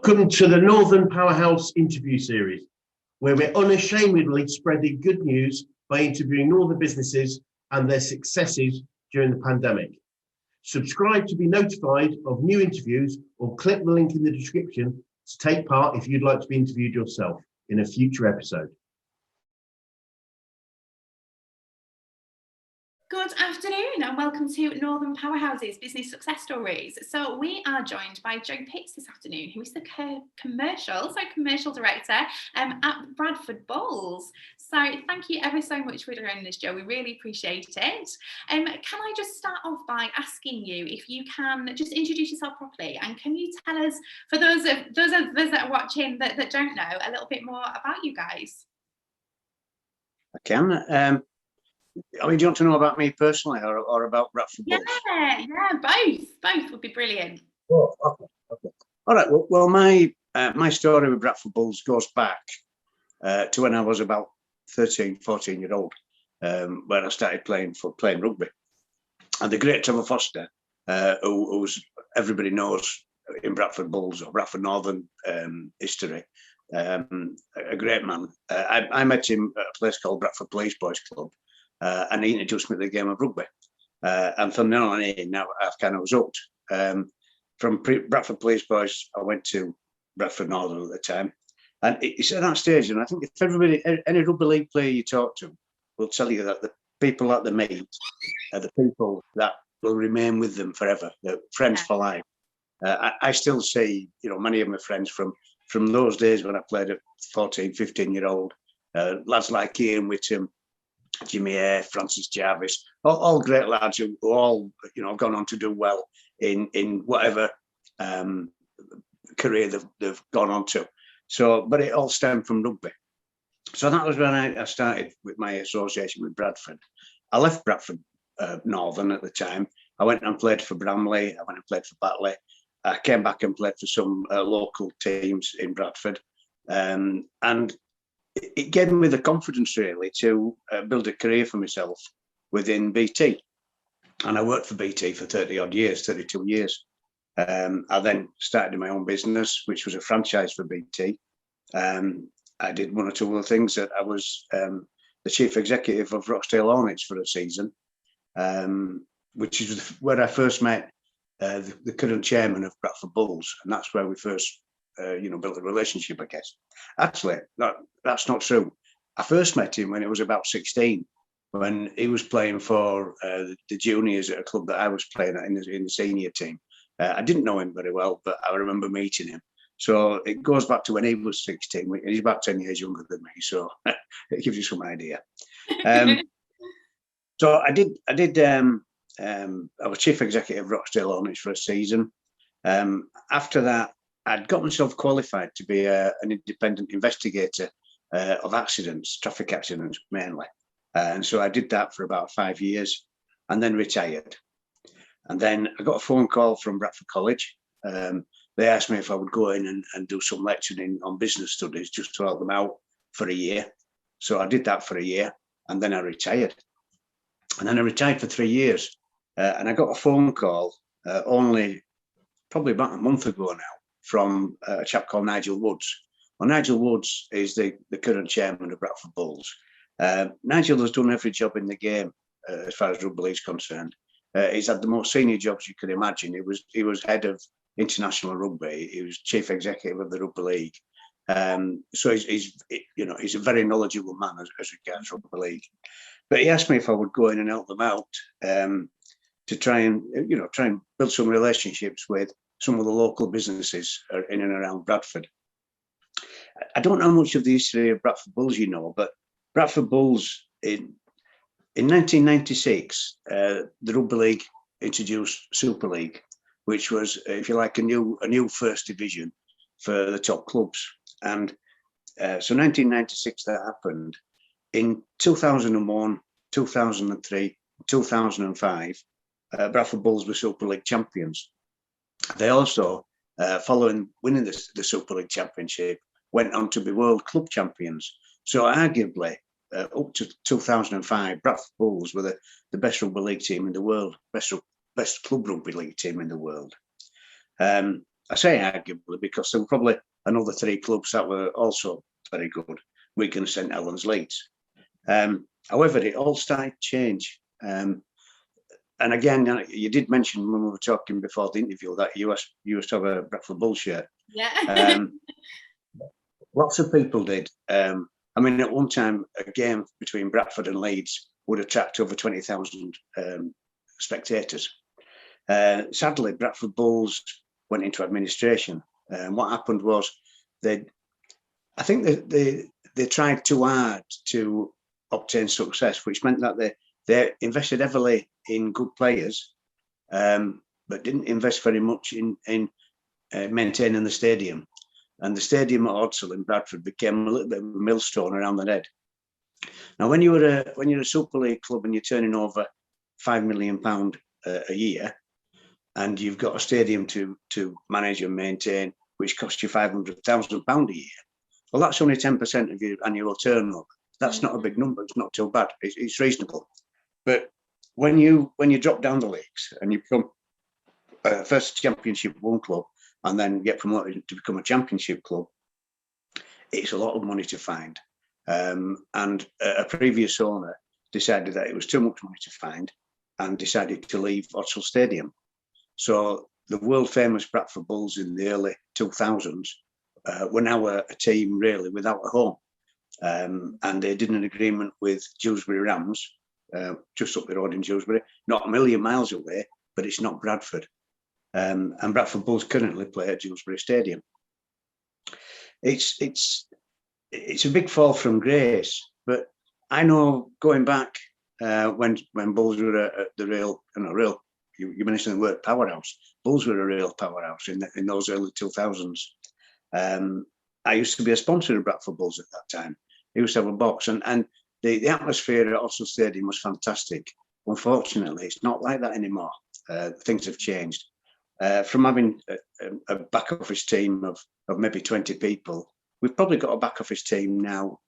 Welcome to the Northern Powerhouse interview series, where we're unashamedly spreading good news by interviewing Northern businesses and their successes during the pandemic. Subscribe to be notified of new interviews or click the link in the description to take part if you'd like to be interviewed yourself in a future episode. Good afternoon and welcome to Northern Powerhouses Business Success Stories. So we are joined by Joe Pitts this afternoon, who is the commercial director at Bradford Bulls. So thank you ever so much for joining us, Joe. We really appreciate it. Can I just start off by asking you if you can just introduce yourself properly, and can you tell us, for those of us that are watching that don't know, a little bit more about you guys? I can. I mean, do you want to know about me personally or about Bradford Bulls? Yeah, both would be brilliant. Oh, okay. All right. Well, my story with Bradford Bulls goes back to when I was about 13, 14 year old, when I started playing rugby. And the great Trevor Foster, who's everybody knows in Bradford Bulls or Bradford Northern history, a great man. I met him at a place called Bradford Police Boys Club. And he introduced me to the game of rugby. And from then on in, now I've kind of was hooked. From Bradford Police Boys, I went to Bradford Northern at the time. And it's at that stage, and I think if any rugby league player you talk to will tell you that the people that they meet are the people that will remain with them forever, the friends for life. I still see, many of my friends from those days when I played at 14, 15 year old, lads like Ian Whittam, Jimmy Ayre, Francis Jarvis, all great lads who all have gone on to do well in whatever career they've gone on to. So, but it all stemmed from rugby. So that was when I started with my association with Bradford. I left Bradford Northern at the time. I went and played for Bramley. I went and played for Batley. I came back and played for some local teams in Bradford, and it gave me the confidence really to build a career for myself within BT. And I worked for BT for 32 years. I then started my own business, which was a franchise for BT. I did one or two other things. That I was the chief executive of Rochdale Hornets for a season, which is where I first met the current chairman of Bradford Bulls. And that's where we first built a relationship, I guess. Actually, that's not true. I first met him when he was about 16, when he was playing for the juniors at a club that I was playing at in the senior team. I didn't know him very well, but I remember meeting him. So it goes back to when he was 16. He's about 10 years younger than me, so it gives you some idea. So I was chief executive of Rochdale Hornets for a season. After that, I'd got myself qualified to be an independent investigator of accidents, traffic accidents mainly. And so I did that for about 5 years and then retired. And then I got a phone call from Bradford College. They asked me if I would go in and do some lecturing on business studies just to help them out for a year. So I did that for a year and then I retired. And then I retired for 3 years. And I got a phone call only probably about a month ago now, from a chap called Nigel Woods. Well, Nigel Woods is the current chairman of Bradford Bulls. Nigel has done every job in the game as far as rugby league is concerned. He's had the most senior jobs you could imagine. He was head of international rugby. He was chief executive of the Rugby League. So he's a very knowledgeable man as regards rugby league. But he asked me if I would go in and help them out to try and build some relationships with some of the local businesses in and around Bradford. I don't know much of the history of Bradford Bulls, but Bradford Bulls in 1996, the Rugby League introduced Super League, which was, if you like, a new first division for the top clubs. And so 1996 that happened. In 2001, 2003, 2005, Bradford Bulls were Super League champions. They also, following winning the Super League Championship, went on to be World Club champions. So arguably, up to 2005, Bradford Bulls were the best rugby league team in the world, best club rugby league team in the world. I say arguably because there were probably another 3 clubs that were also very good: Wigan, St Helens, Leeds. However, it all started to change. And again, you did mention when we were talking before the interview that you used to have a Bradford Bulls shirt. Yeah. Lots of people did. I mean, at one time, a game between Bradford and Leeds would attract over 20,000 spectators. Sadly, Bradford Bulls went into administration. What happened was they tried too hard to obtain success, which meant that they invested heavily in good players, but didn't invest very much in maintaining the stadium. And the stadium at Hodsall in Bradford became a little bit of a millstone around the head. Now, when you're a Super League club and you're turning over £5 million a year, and you've got a stadium to manage and maintain, which costs you £500,000 a year, well, that's only 10% of your annual turnover. That's not a big number. It's not too bad. It's reasonable. But when you drop down the leagues and you become first Championship 1 club and then get promoted to become a Championship club, it's a lot of money to find. And a previous owner decided that it was too much money to find and decided to leave Hodsall Stadium. So the world famous Bradford Bulls in the early 2000s were now a team really without a home. And they did an agreement with Dewsbury Rams, just up the road in Dewsbury, not a million miles away, but it's not Bradford. And Bradford Bulls currently play at Dewsbury Stadium. It's a big fall from grace, but I know going back when Bulls were the real, you mentioned the word powerhouse. Bulls were a real powerhouse in those early 2000s. I used to be a sponsor of Bradford Bulls at that time. I used to have a box, and the atmosphere at Hodsall Stadium was fantastic. Unfortunately, it's not like that anymore. Things have changed. From having a back office team of maybe 20 people, we've probably got a back office team now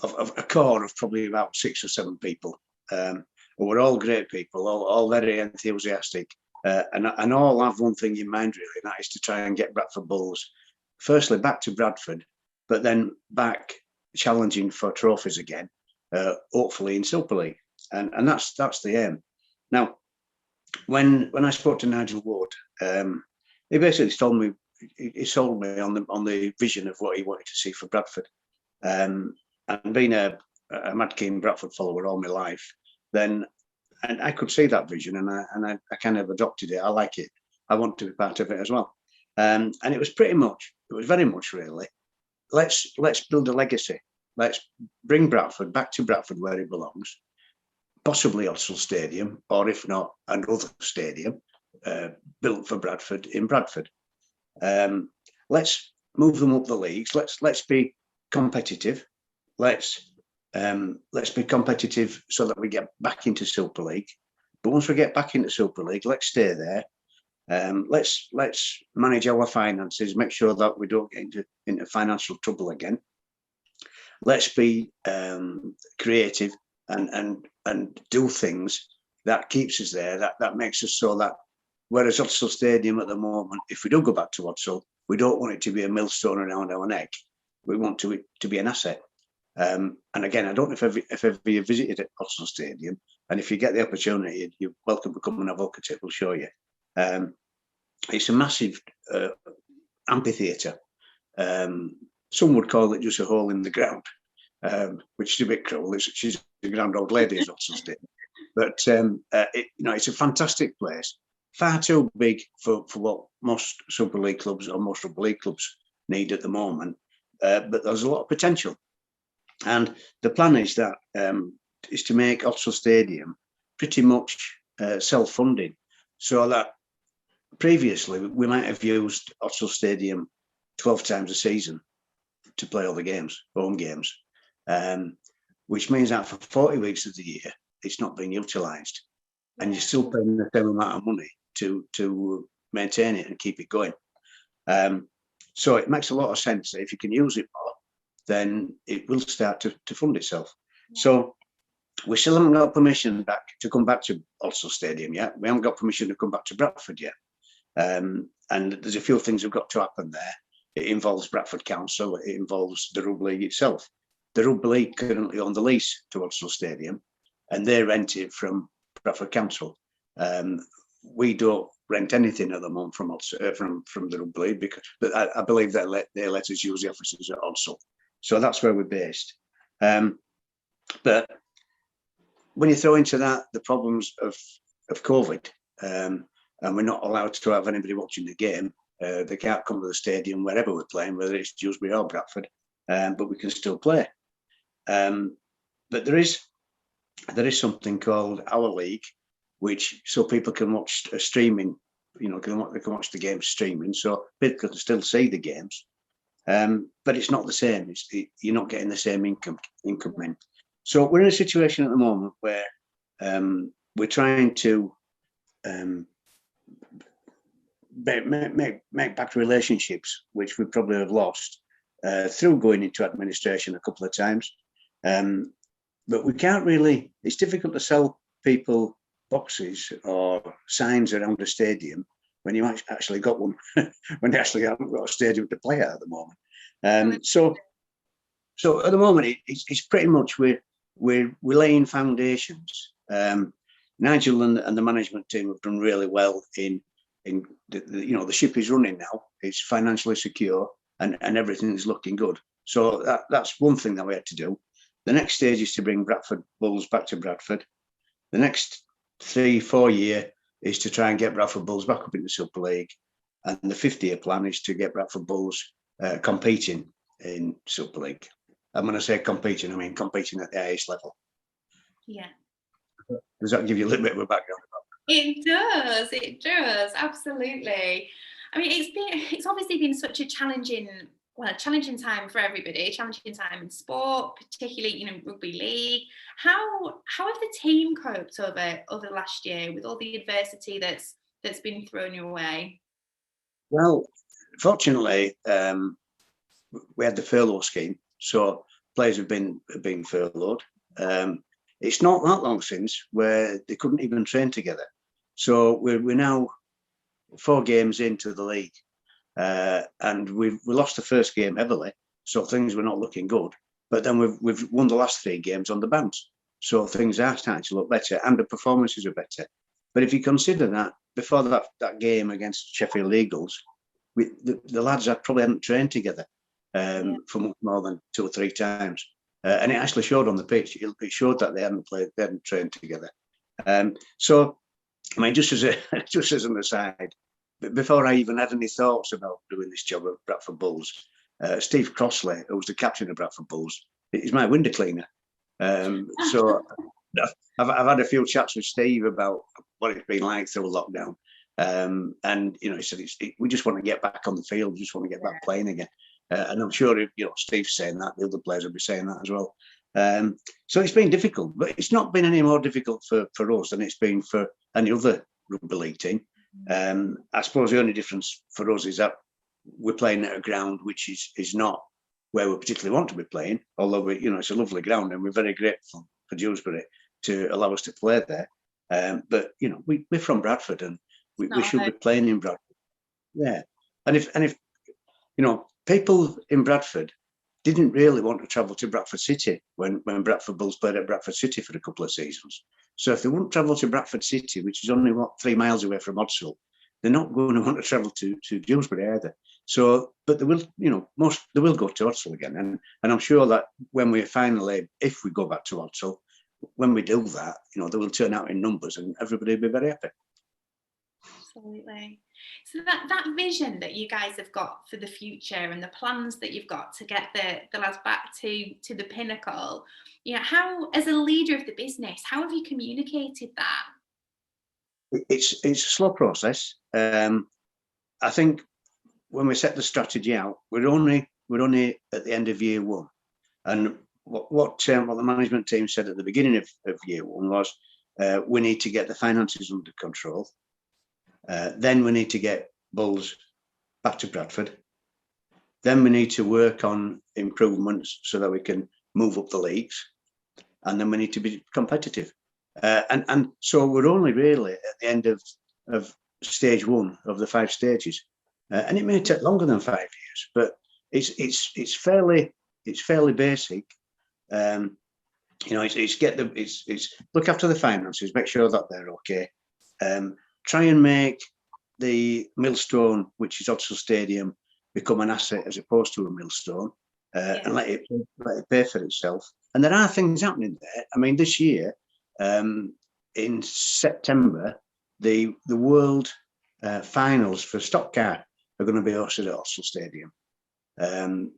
of a core of probably about 6 or 7 people. But we're all great people, all very enthusiastic, and all have one thing in mind really, and that is to try and get Bradford Bulls, firstly back to Bradford, but then back challenging for trophies again, hopefully in Super League, and that's the aim. Now, when I spoke to Nigel Ward, he basically told me he sold me on the vision of what he wanted to see for Bradford, and being a mad keen Bradford follower all my life, then and I could see that vision, and I kind of adopted it. I like it. I want to be part of it as well. And it was very much really, let's build a legacy. Let's bring Bradford back to Bradford where it belongs, possibly Hodsall Stadium, or if not, another stadium built for Bradford in Bradford. Let's move them up the leagues. Let's be competitive. Let's be competitive so that we get back into Super League. But once we get back into Super League, let's stay there. Let's manage our finances, make sure that we don't get into financial trouble again. Let's be creative and do things that keeps us there, that makes us so that, whereas Hodsall Stadium at the moment, if we do go back to Hodsall, we don't want it to be a millstone around our neck. We want it to be an asset. And again, I don't know if ever you visited at Hodsall Stadium, and if you get the opportunity, you're welcome to come and have a look at it. We'll show you. It's a massive amphitheatre. Some would call it just a hole in the ground, which is a bit cruel. She's a grand old lady at Hodsall Stadium, but it's a fantastic place. Far too big for what most Super League clubs or most Rugby League clubs need at the moment, but there's a lot of potential. And the plan is that is to make Hodsall Stadium pretty much self-funding, so that previously we might have used Hodsall Stadium 12 times a season to play all the games, home games, which means that for 40 weeks of the year it's not being utilised, and you're still paying the same amount of money to maintain it and keep it going. So it makes a lot of sense that if you can use it more, then it will start to fund itself. So we still haven't got permission to come back to Hodsall Stadium yet. We haven't got permission to come back to Bradford yet. And there's a few things have got to happen there. It involves Bradford Council. It involves the Rugby League itself. The Rugby League currently own the lease to Odsal Stadium, and they rent it from Bradford Council. We don't rent anything at the moment from the Rugby League, because I believe that they let us use the offices at Odsal. So that's where we're based. But when you throw into that the problems of COVID, and we're not allowed to have anybody watching the game, they can't come to the stadium wherever we're playing, whether it's Dewsbury or Bradford, but we can still play. But there is something called Our League, which so people can watch streaming. They can watch the games streaming, so people can still see the games. But it's not the same. You're not getting the same income in. So we're in a situation at the moment where we're trying to make back relationships, which we probably have lost through going into administration a couple of times. But we can't really, it's difficult to sell people boxes or signs around the stadium when you actually got one, when you actually haven't got a stadium to play at the moment. So at the moment, it's pretty much we're laying foundations. Nigel and the management team have done really well in the ship is running now. It's financially secure and everything is looking good. So that's one thing that we had to do. The next stage is to bring Bradford Bulls back to Bradford. The next 3-4 year is to try and get Bradford Bulls back up in the Super League. And the 5th-year plan is to get Bradford Bulls competing in Super League. I'm going to say competing, I mean competing at the highest level. Yeah. Does that give you a little bit of a background? It does, absolutely. I mean, it's obviously been such a challenging time for everybody, challenging time in sport, particularly, rugby league. How have the team coped over the last year with all the adversity that's been thrown your way? Well, fortunately, we had the furlough scheme, so players have been furloughed. It's not that long since where they couldn't even train together. So we're now 4 games into the league, and we lost the first game heavily, so things were not looking good. But then we've won the last 3 games on the bounce, so things are starting to look better, and the performances are better. But if you consider that before that game against Sheffield Eagles, the lads probably hadn't trained together for much more than 2 or 3 times. And it actually showed on the pitch. It showed that they hadn't trained together. So, I mean, just as an aside, before I even had any thoughts about doing this job at Bradford Bulls, Steve Crossley, who was the captain of Bradford Bulls, is my window cleaner. So I've had a few chats with Steve about what it's been like through lockdown. And he said we just want to get back on the field, we just want to get back playing again. And I'm sure Steve's saying that, the other players will be saying that as well. So it's been difficult, but it's not been any more difficult for us than it's been for any other rugby league team. I suppose the only difference for us is that we're playing at a ground which is not where we particularly want to be playing, although it's a lovely ground and we're very grateful for Dewsbury to allow us to play there. But we're from Bradford and we should be playing in Bradford. Yeah, and if people in Bradford didn't really want to travel to Bradford City when Bradford Bulls played at Bradford City for a couple of seasons. So if they wouldn't travel to Bradford City, which is only 3 miles away from Odsal, they're not going to want to travel to Dewsbury either. So, but they will, they will go to Odsal again. And I'm sure that when we finally, if we go back to Odsal, when we do that, they will turn out in numbers and everybody will be very happy. Absolutely. So that vision that you guys have got for the future and the plans that you've got to get the lads back to the pinnacle, how, as a leader of the business, how have you communicated that? It's a slow process. I think when we set the strategy out, we're only at the end of year 1, and what the management team said at the beginning of year 1 was we need to get the finances under control. Then we need to get Bulls back to Bradford. Then we need to work on improvements so that we can move up the leagues, and then we need to be competitive. And so we're only really at the end of stage 1 of the 5 stages, and it may take longer than 5 years, but it's fairly basic. It's look after the finances, make sure that they're okay. Try and make the millstone, which is Odsal Stadium, become an asset as opposed to a millstone, and let it pay for itself. And there are things happening there. I mean, this year, in September, the world finals for stock car are going to be hosted at Odsal Stadium.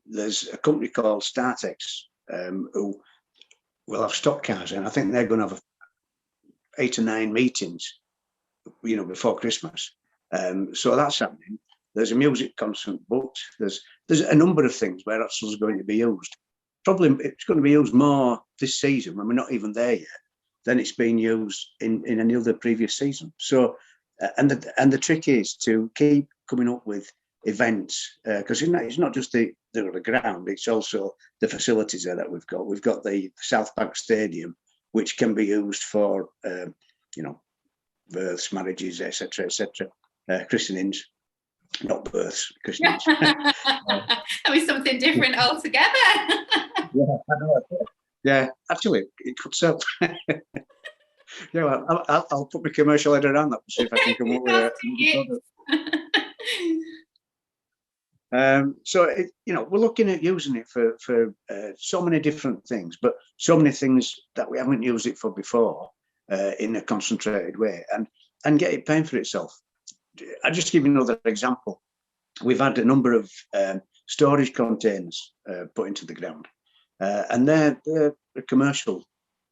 There's a company called Startex who will have stock cars, and I think they're going to have 8 or 9 meetings, before Christmas. So that's happening. There's a music concert booked. There's a number of things where Odsal's going to be used. Probably it's going to be used more this season when we're not even there yet than it's been used in any other previous season. So, and the trick is to keep coming up with events, because it's not just the ground, it's also the facilities there that we've got. We've got the South Bank Stadium, which can be used for births, marriages, etc., christenings, not births, christenings. That was something different altogether. Yeah, I know. Yeah, actually, it could sell. I'll put my commercial head around that and see if I can come up with we're looking at using it for so many different things, but so many things that we haven't used it for before in a concentrated way, and get it paying for itself. I'll just give you another example. We've had a number of storage containers put into the ground, and they're a commercial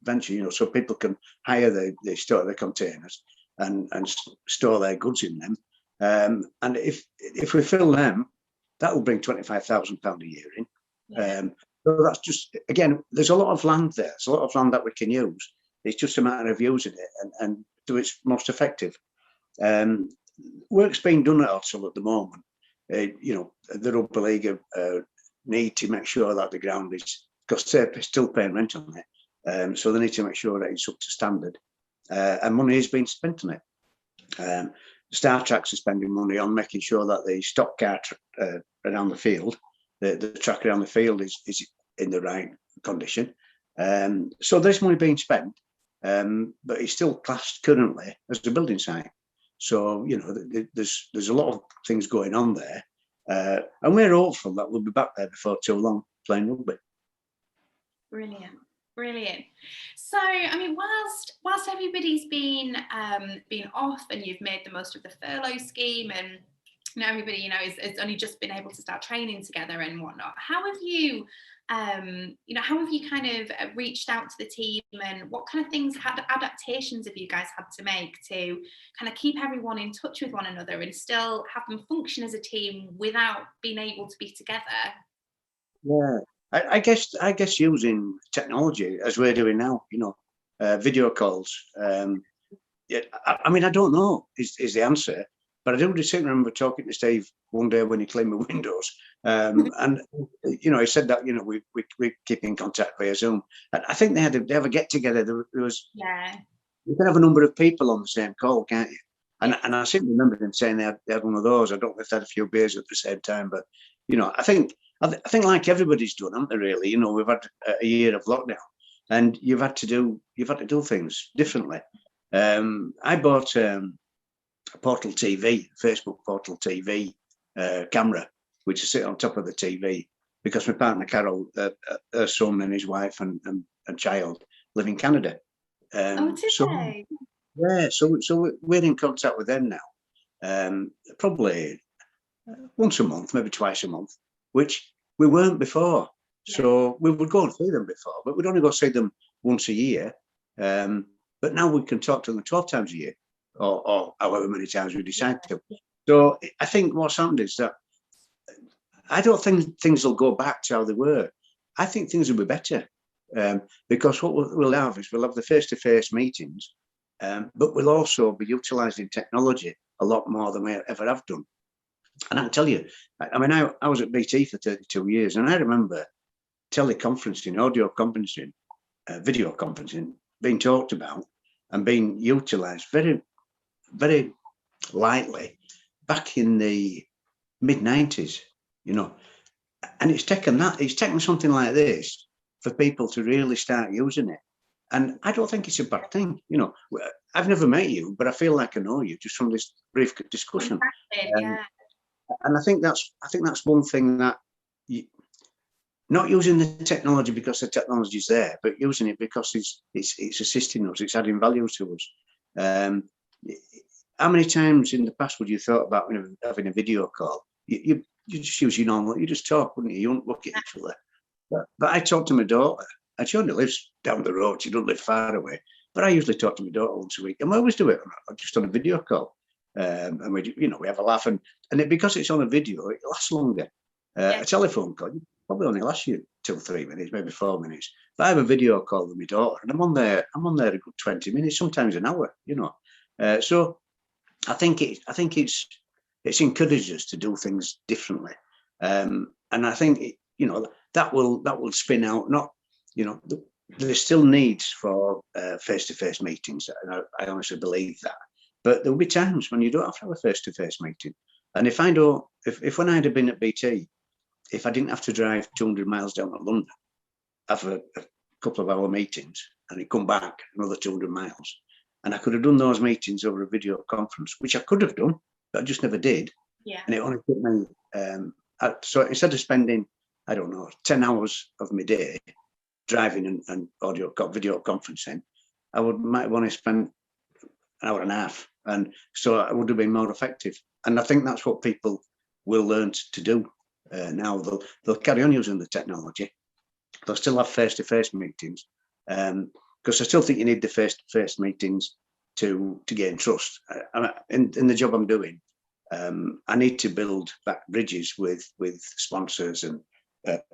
venture, so people can hire they store their containers and store their goods in them. And if we fill them, that will bring £25,000 a year in. So that's just, again, there's a lot of land there. There's a lot of land that we can use. It's just a matter of using it and do its most effective. Work's being done at Odsal at the moment. The Rugby League need to make sure that the ground is, because they're still paying rent on it. So they need to make sure that it's up to standard. And money is being spent on it. Star Tracks are spending money on making sure that the stock car around the field, the track around the field is in the right condition. So there's money being spent, but it's still classed currently as a building site. So, there's a lot of things going on there. And we're hopeful that we'll be back there before too long playing rugby. Brilliant. So, I mean, whilst everybody's been off and you've made the most of the furlough scheme, and everybody has only just been able to start training together and whatnot, how have you kind of reached out to the team, and what kind of things, adaptations have you guys had to make to kind of keep everyone in touch with one another and still have them function as a team without being able to be together? Yeah. I guess using technology as we're doing now, video calls. I mean, I don't know is the answer, but I do just remember talking to Steve one day when he cleaned my windows, and he said that we keep in contact via Zoom. And I think they have a get together. There was you can have a number of people on the same call, can't you? And I seem to remember them saying they had one of those. I don't know if they had a few beers at the same time, but I think like everybody's done, haven't they, really? We've had a year of lockdown, and you've had to do things differently. I bought a Portal TV, Facebook Portal TV camera, which is sit on top of the TV, because my partner Carol, her son and his wife and child live in Canada. So we're in contact with them now, probably once a month, maybe twice a month, which we weren't before. So we would go and see them before, but we'd only go see them once a year. But now we can talk to them 12 times a year, or however many times we decide to. So I think what's happened is that I don't think things will go back to how they were. I think things will be better, because what we'll have is we'll have the face-to-face meetings, but we'll also be utilising technology a lot more than we ever have done. And I can tell you, I mean, I was at BT for 32 years, and I remember teleconferencing, audio conferencing, video conferencing being talked about and being utilised very, very lightly back in the mid-90s, you know, and it's taken something like this for people to really start using it. And I don't think it's a bad thing. You know, I've never met you, but I feel like I know you just from this brief discussion. Yeah. And I think that's one thing, that not using the technology because the technology is there, but using it because it's assisting us, it's adding value to us. How many times in the past would you thought about having a video call? You just use your normal, you just talk, wouldn't you? You wouldn't look at each other. But I talk to my daughter, and she only lives down the road. She doesn't live far away. But I usually talk to my daughter once a week, and we always do it just on a video call. And we have a laugh, and because it's on a video, it lasts longer. A telephone call probably only lasts you 2 or 3 minutes, maybe 4 minutes. But I have a video call with my daughter, and I'm on there a good 20 minutes, sometimes an hour. You know, so I think it's encouraged us to do things differently, and I think that will spin out. Not, there's still needs for face-to-face meetings, and I honestly believe that. But there'll be times when you don't have to have a face-to-face meeting. And if when I'd have been at BT, if I didn't have to drive 200 miles down to London, have a couple of hour meetings, and it come back another 200 miles, and I could have done those meetings over a video conference, which I could have done, but I just never did. Yeah. And it only took me. So instead of spending, I don't know, 10 hours of my day driving and video conferencing, I might want to spend an hour and a half, and so I would have been more effective. And I think that's what people will learn to do now. They'll carry on using the technology. They'll still have face-to-face meetings, because I still think you need the face-to-face meetings to gain trust. In the job I'm doing, I need to build back bridges with sponsors and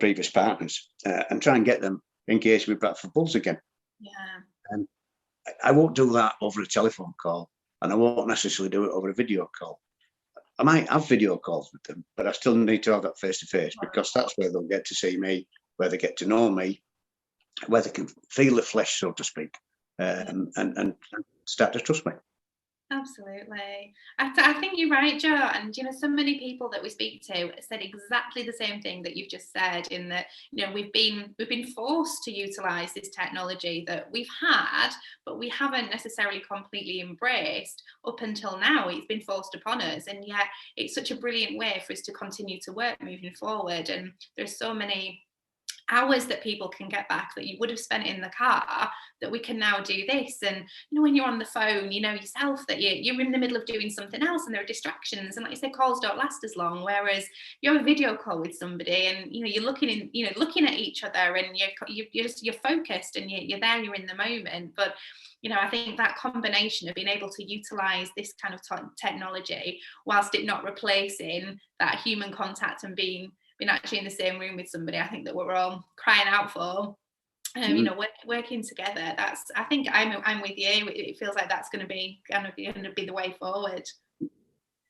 previous partners, and try and get them engaged with Bradford Bulls again. Yeah. And I won't do that over a telephone call, and I won't necessarily do it over a video call. I might have video calls with them, but I still need to have that face-to-face, because that's where they'll get to see me, where they get to know me, where they can feel the flesh, so to speak, and start to trust me. Absolutely. I think you're right, Joe. And, so many people that we speak to said exactly the same thing that you've just said, in that, we've been forced to utilize this technology that we've had, but we haven't necessarily completely embraced up until now. It's been forced upon us. And yet it's such a brilliant way for us to continue to work moving forward. And there's so many hours that people can get back that you would have spent in the car, that we can now do this. And when you're on the phone, yourself that you're in the middle of doing something else, and there are distractions, and like you say, calls don't last as long, whereas you have a video call with somebody, and you're looking at each other, and you're focused, and you're there, you're in the moment. But I think that combination of being able to utilize this kind of technology whilst it not replacing that human contact and being actually in the same room with somebody, I think that we're all crying out for. Working together. I think I'm with you. It feels like that's going to be the way forward.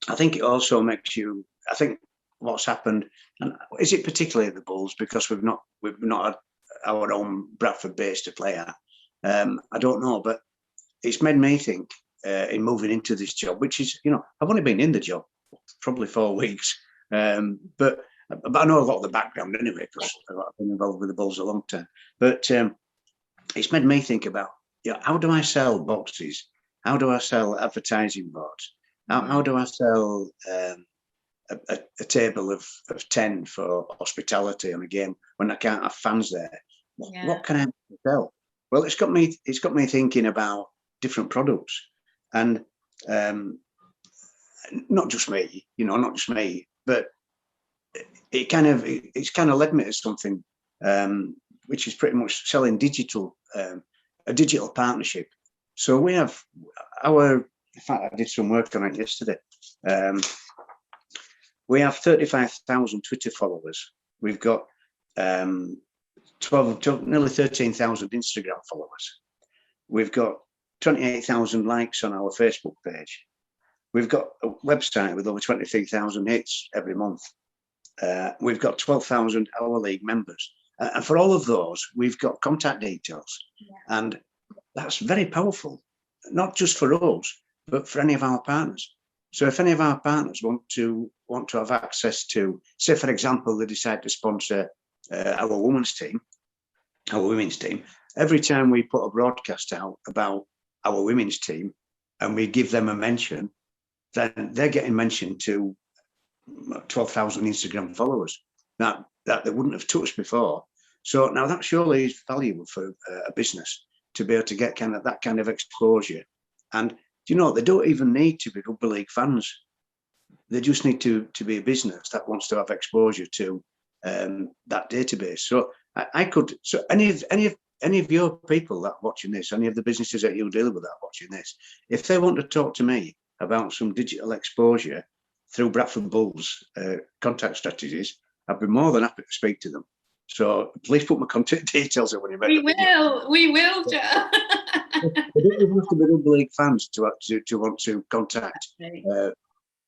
I think it also makes you. I think what's happened, and is it particularly at the Bulls, because we've not had our own Bradford base to play at. I don't know, but it's made me think in moving into this job, which is, I've only been in the job probably 4 weeks, but I know a lot of the background anyway, because I've been involved with the Bulls a long time. But it's made me think about, how do I sell boxes? How do I sell advertising boards? How do I sell a table of 10 for hospitality on a game when I can't have fans there? What can I sell? Well, it's got me thinking about different products, and not just me, but it's kind of led me to something which is pretty much selling a digital partnership. So we have in fact, I did some work on it yesterday. We have 35,000 Twitter followers. We've got nearly 13,000 Instagram followers. We've got 28,000 likes on our Facebook page. We've got a website with over 23,000 hits every month. We've got 12,000 Our League members. And for all of those, we've got contact details. Yeah. And that's very powerful, not just for us, but for any of our partners. So if any of our partners want to have access to, say, for example, they decide to sponsor our women's team, every time we put a broadcast out about our women's team and we give them a mention, then they're getting mentioned to 12,000 Instagram followers that they wouldn't have touched before. So now that surely is valuable for a business to be able to get that kind of exposure. And you know, they don't even need to be Rugby League fans. They just need to be a business that wants to have exposure to that database. So so any of your people that are watching this, any of the businesses that you deal with that are watching this, if they want to talk to me about some digital exposure through Bradford Bulls contact strategies, I'd be more than happy to speak to them. So please put my contact details in when you're ready. We will, Joe. They don't even have to be Rugby League fans to want to contact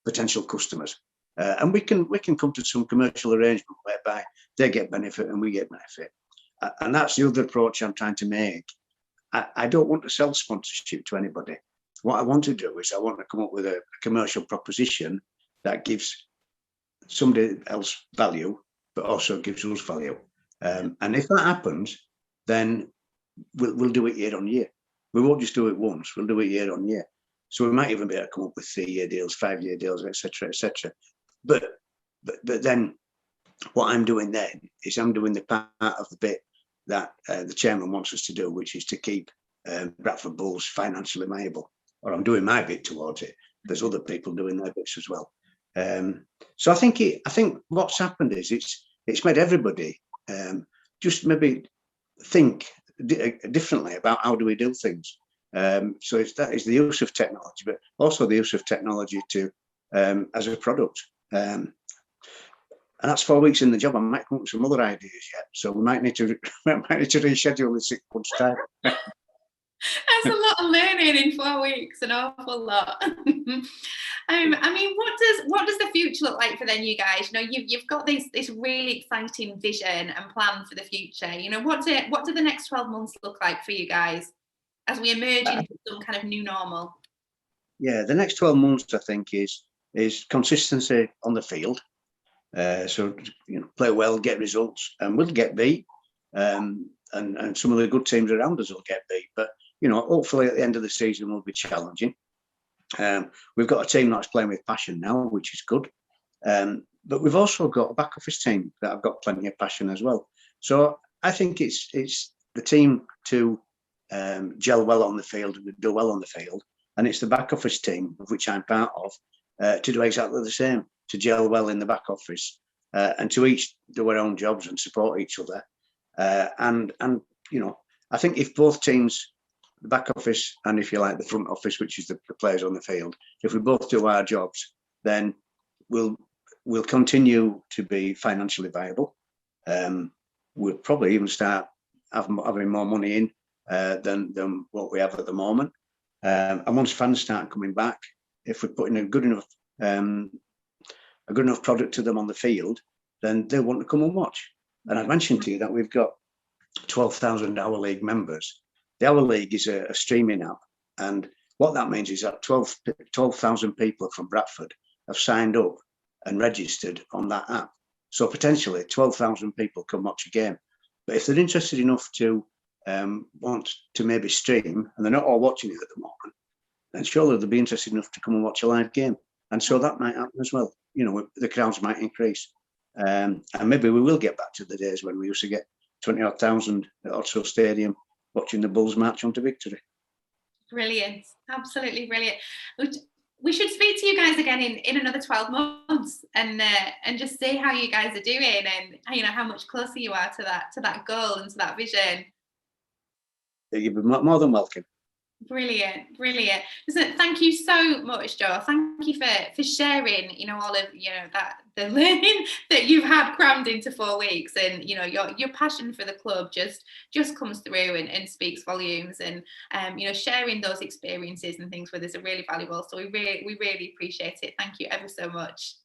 potential customers, and we can come to some commercial arrangement whereby they get benefit and we get benefit, and that's the other approach I'm trying to make. I don't want to sell sponsorship to anybody. What I want to do is I want to come up with a commercial proposition that gives somebody else value, but also gives us value. And if that happens, then we'll do it year on year. We won't just do it once, we'll do it year on year. So we might even be able to come up with 3-year deals, 5-year deals, etc., etc. But then what I'm doing then is I'm doing the part of the bit that the chairman wants us to do, which is to keep Bradford Bulls financially viable. Or I'm doing my bit towards it. There's other people doing their bits as well. So I think what's happened is it's made everybody just maybe think differently about how do we do things. So that is the use of technology, but also the use of technology to as a product. And that's 4 weeks in the job. I might come up with some other ideas yet, so we might need to reschedule in 6 months' time. That's a lot of learning in 4 weeks, an awful lot. I mean, what does the future look like for then you guys? You know, you've got this really exciting vision and plan for the future. You know, what do the next 12 months look like for you guys as we emerge into some kind of new normal? Yeah, the next 12 months I think is consistency on the field. So you know, play well, get results, and we'll get beat. And some of the good teams around us will get beat. But you know, hopefully at the end of the season will be challenging. We've got a team that's playing with passion now, which is good. But we've also got a back office team that have got plenty of passion as well. So I think it's the team to gel well on the field and do well on the field, and it's the back office team, of which I'm part of, to do exactly the same, to gel well in the back office, and to each do their own jobs and support each other. And you know, I think if both teams, the back office and if you like the front office, which is the players on the field, if we both do our jobs, then we'll continue to be financially viable. We'll probably even start having more money in than what we have at the moment. And once fans start coming back, if we're putting a good enough product to them on the field, then they want to come and watch. And I mentioned to you that we've got 12,000 Our League members. The Our League is a streaming app, and what that means is that 12,000 people from Bradford have signed up and registered on that app. So potentially 12,000 people can watch a game. But if they're interested enough to want to maybe stream, and they're not all watching it at the moment, then surely they'll be interested enough to come and watch a live game. And so that might happen as well. You know, the crowds might increase. And maybe we will get back to the days when we used to get 20,000 at Oxford Stadium watching the Bulls march on to victory. Brilliant, absolutely brilliant. We should speak to you guys again in another 12 months and just see how you guys are doing and you know how much closer you are to that goal and to that vision. You'd be more than welcome. Brilliant. Listen, thank you so much, Joe. Thank you for sharing, you know, all of, you know, the learning that you've had crammed into 4 weeks, and you know your passion for the club just comes through and speaks volumes, and you know, sharing those experiences and things with us are really valuable. So we really appreciate it. Thank you ever so much.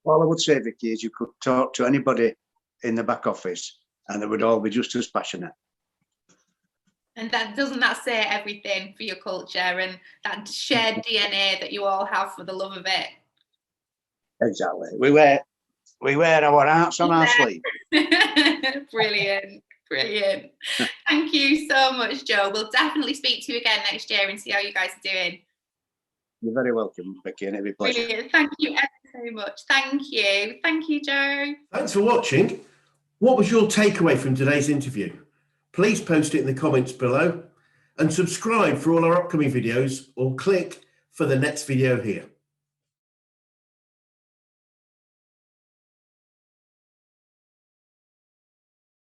All I would say, Vicky, is you could talk to anybody in the back office and they would all be just as passionate. And doesn't that say everything for your culture and that shared DNA that you all have for the love of it? Exactly. We wear our hearts on our sleeve. Brilliant. Brilliant. Thank you so much, Joe. We'll definitely speak to you again next year and see how you guys are doing. You're very welcome, Becky, and it'll be a pleasure. Brilliant. Thank you ever so much. Thank you. Thank you, Joe. Thanks for watching. What was your takeaway from today's interview? Please post it in the comments below and subscribe for all our upcoming videos or click for the next video here.